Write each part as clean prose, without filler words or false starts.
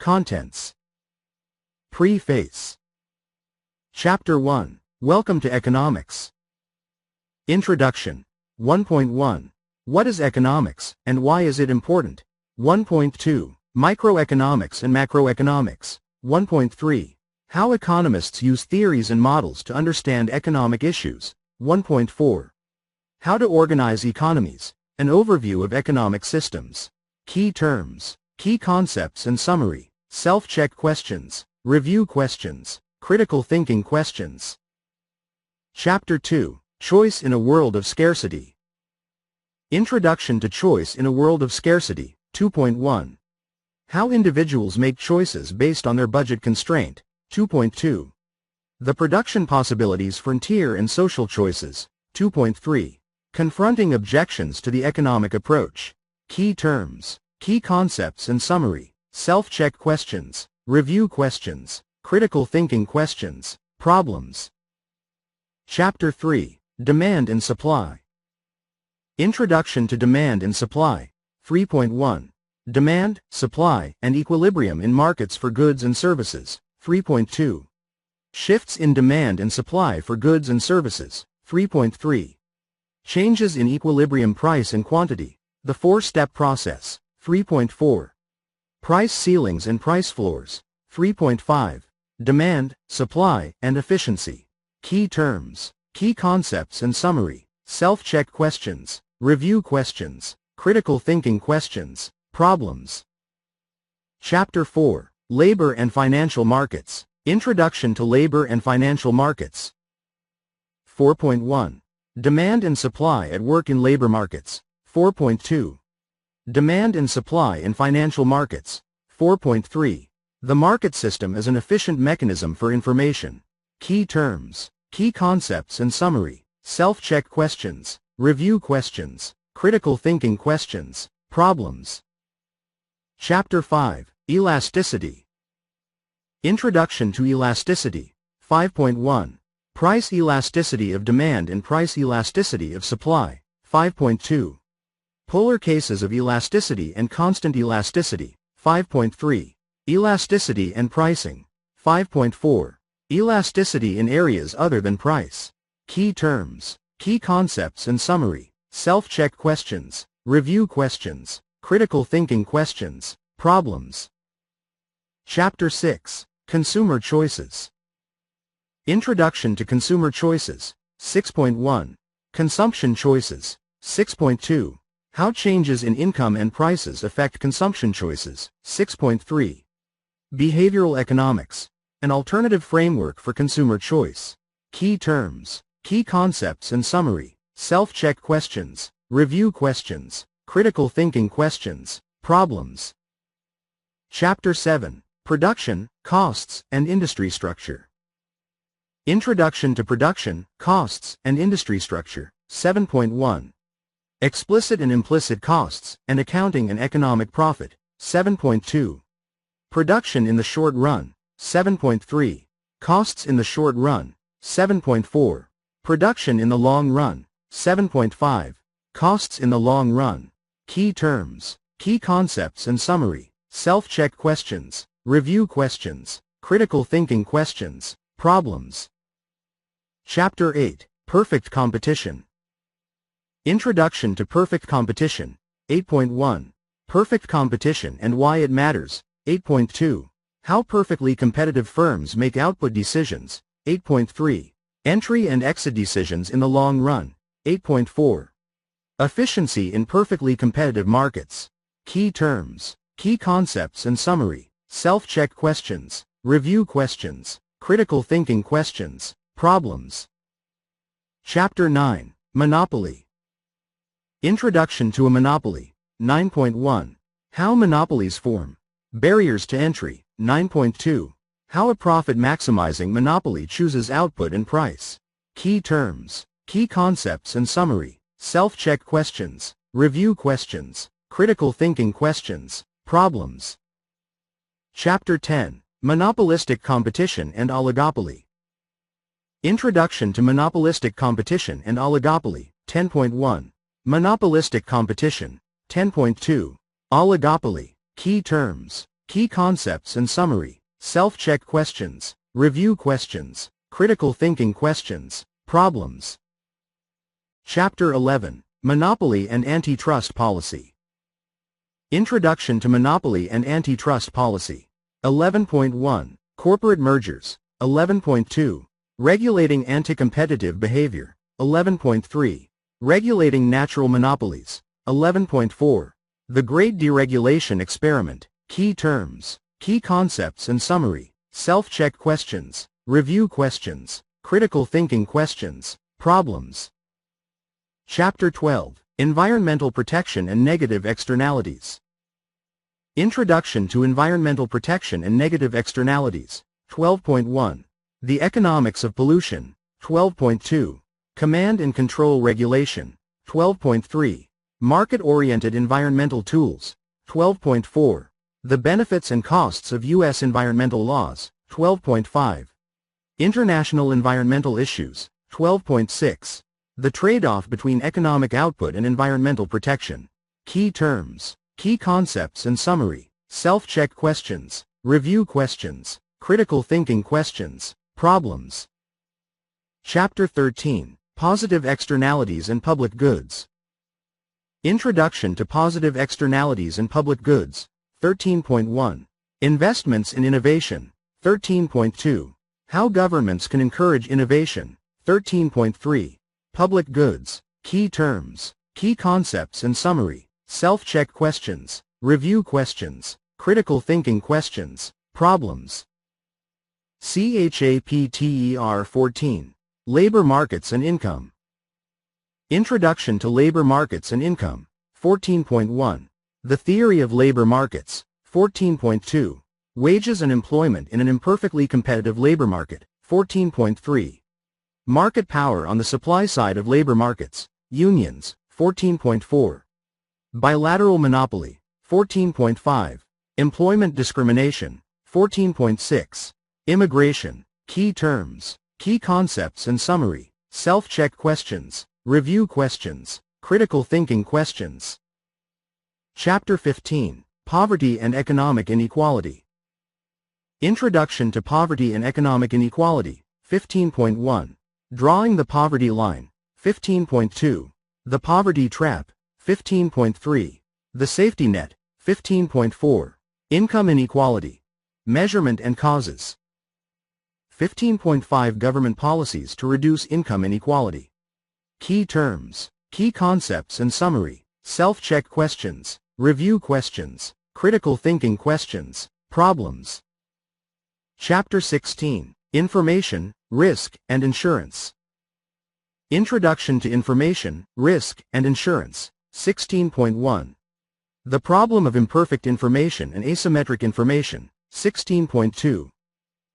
Contents. Preface. Chapter 1. Welcome to Economics. Introduction. 1.1. What is economics, and why is it important? 1.2. Microeconomics and macroeconomics. 1.3. How economists use theories and models to understand economic issues. 1.4. How to organize economies. An overview of economic systems. Key terms, key concepts and summary. Self-check questions, review questions, critical thinking questions. Chapter 2. Choice in a World of Scarcity. Introduction to Choice in a World of Scarcity. 2.1. How individuals make choices based on their budget constraint. 2.2. The production possibilities, frontier and social choices. 2.3. Confronting objections to the economic approach. Key terms, key concepts and summary. Self-check questions, review questions, critical thinking questions, problems. Chapter 3. Demand and Supply. Introduction to Demand and Supply. 3.1. Demand, Supply, and Equilibrium in Markets for Goods and Services. 3.2. Shifts in Demand and Supply for Goods and Services. 3.3. Changes in Equilibrium Price and Quantity. The four-step process. 3.4. Price ceilings and price floors. 3.5. Demand, Supply, and Efficiency. Key terms, key concepts and summary. Self-check questions, review questions, critical thinking questions, problems. Chapter 4. Labor and Financial Markets. Introduction to Labor and Financial Markets. 4.1. Demand and Supply at Work in Labor Markets. 4.2. Demand and Supply in Financial Markets. 4.3. The market system as an efficient mechanism for information. Key terms, key concepts and summary. Self-check questions, review questions, critical thinking questions, problems. Chapter 5. Elasticity. Introduction to Elasticity. 5.1. Price elasticity of demand and price elasticity of supply. 5.2. Polar cases of elasticity and constant elasticity. 5.3. Elasticity and pricing. 5.4. Elasticity in areas other than price. Key terms, key concepts and summary. Self-check questions, review questions, critical thinking questions, problems. Chapter 6. Consumer Choices. Introduction to Consumer Choices. 6.1. Consumption Choices. 6.2. How changes in income and prices affect consumption choices. 6.3. Behavioral Economics. An alternative framework for consumer choice. Key terms, key concepts and summary. Self-check questions, review questions, critical thinking questions, problems. Chapter 7. Production, Costs, and Industry Structure. Introduction to Production, Costs, and Industry Structure. 7.1. Explicit and Implicit Costs, and Accounting and Economic Profit. 7.2. Production in the Short Run. 7.3. Costs in the Short Run. 7.4. Production in the Long Run. 7.5. Costs in the Long Run. Key terms, key concepts and summary. Self-check questions, review questions, critical thinking questions, problems. Chapter 8. Perfect Competition. Introduction to Perfect Competition. 8.1. Perfect competition and why it matters. 8.2. How perfectly competitive firms make output decisions. 8.3. Entry and exit decisions in the long run. 8.4. Efficiency in perfectly competitive markets. Key terms, key concepts and summary. Self-check questions, review questions, critical thinking questions, problems. Chapter 9. Monopoly. Introduction to a Monopoly. 9.1. How monopolies form. Barriers to entry. 9.2. How a profit-maximizing monopoly chooses output and price. Key terms, key concepts and summary. Self-check questions, review questions, critical thinking questions, problems. Chapter 10. Monopolistic Competition and Oligopoly. Introduction to Monopolistic Competition and Oligopoly. 10.1. Monopolistic Competition. 10.2. Oligopoly. Key terms, key concepts and summary, self-check questions, review questions, critical thinking questions, problems. Chapter 11, Monopoly and Antitrust Policy. Introduction to Monopoly and Antitrust Policy. 11.1, Corporate Mergers. 11.2, Regulating Anti-Competitive Behavior. 11.3, Regulating Natural Monopolies. 11.4, The Great Deregulation Experiment. Key terms, key concepts and summary, self-check questions, review questions, critical thinking questions, problems. Chapter 12, Environmental Protection and Negative Externalities. Introduction to Environmental Protection and Negative Externalities. 12.1, The Economics of Pollution. 12.2, Command and Control Regulation. 12.3, Market-Oriented Environmental Tools. 12.4, The Benefits and Costs of U.S. Environmental Laws. 12.5, International Environmental Issues. 12.6, The Trade-off between Economic Output and Environmental Protection. Key terms, key concepts and summary, self-check questions, review questions, critical thinking questions, problems. Chapter 13, Positive Externalities and Public Goods. Introduction to Positive Externalities and Public Goods. 13.1, Investments in Innovation. 13.2, How Governments Can Encourage Innovation. 13.3, Public Goods, key terms, key concepts and summary, self-check questions, review questions, critical thinking questions, problems. CHAPTER 14, Labor Markets and Income. Introduction to Labor Markets and Income. 14.1, The Theory of Labor Markets. 14.2, Wages and Employment in an Imperfectly Competitive Labor Market. 14.3, Market Power on the Supply Side of Labor Markets, Unions. 14.4, Bilateral Monopoly. 14.5, Employment Discrimination. 14.6, Immigration, key terms, key concepts and summary, self-check questions, review questions, critical thinking questions. Chapter 15, Poverty and Economic Inequality. Introduction to Poverty and Economic Inequality. 15.1, Drawing the Poverty Line. 15.2, The Poverty Trap. 15.3, The Safety Net. 15.4, Income Inequality, Measurement and Causes. 15.5, Government Policies to Reduce Income Inequality. Key terms, key concepts and summary, self-check questions, review questions, critical thinking questions, problems. Chapter 16, Information, Risk, and Insurance. Introduction to Information, Risk, and Insurance. 16.1, The Problem of Imperfect Information and Asymmetric Information. 16.2,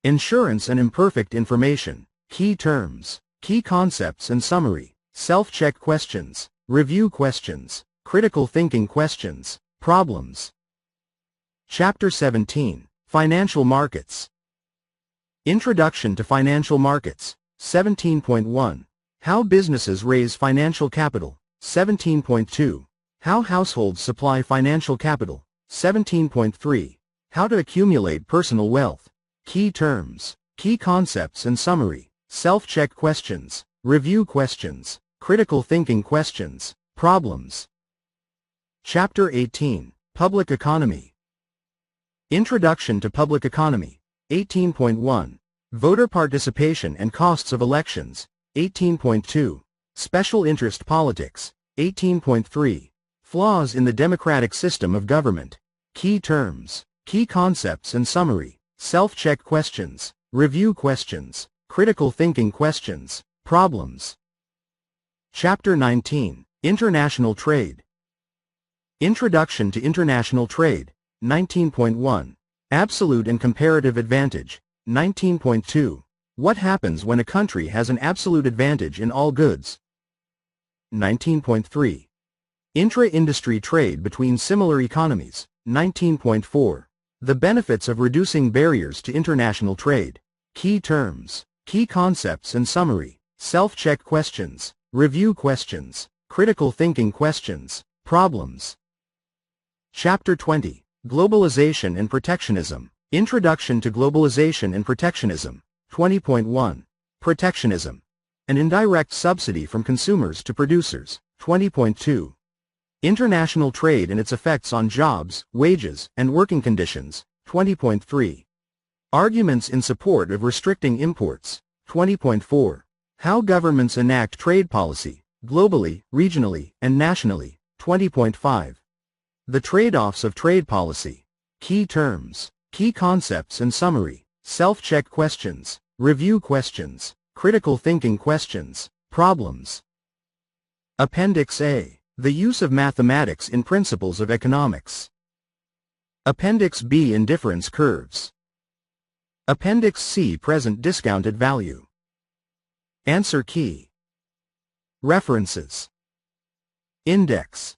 Insurance and Imperfect Information, key terms, key concepts and summary, self-check questions, review questions, critical thinking questions, problems. Chapter 17, Financial Markets. Introduction to Financial Markets. 17.1, How Businesses Raise Financial Capital. 17.2, How Households Supply Financial Capital. 17.3, How to Accumulate Personal Wealth. Key terms, key concepts and summary, self-check questions, review questions, critical thinking questions, problems. Chapter 18, Public Economy. Introduction to Public Economy. 18.1, Voter Participation and Costs of Elections. 18.2, Special Interest Politics. 18.3, Flaws in the Democratic System of Government. Key terms, key concepts and summary, self-check questions, review questions, critical thinking questions, problems. Chapter 19, International Trade. Introduction to International Trade. 19.1, Absolute and Comparative Advantage. 19.2, What happens when a country has an absolute advantage in all goods? 19.3, Intra-industry trade between similar economies. 19.4, The benefits of reducing barriers to international trade. Key terms, key concepts and summary, self-check questions, review questions, critical thinking questions, problems. Chapter 20, Globalization and Protectionism. Introduction to Globalization and Protectionism. 20.1. Protectionism. An indirect subsidy from consumers to producers. 20.2. International trade and its effects on jobs, wages, and working conditions. 20.3. Arguments in support of restricting imports. 20.4. How governments enact trade policy, globally, regionally, and nationally. 20.5. The trade-offs of trade policy. Key terms, key concepts and summary, self-check questions, review questions, critical thinking questions, problems. Appendix A. The use of mathematics in principles of economics. Appendix B. Indifference curves. Appendix C. Present discounted value. Answer key. References. Index.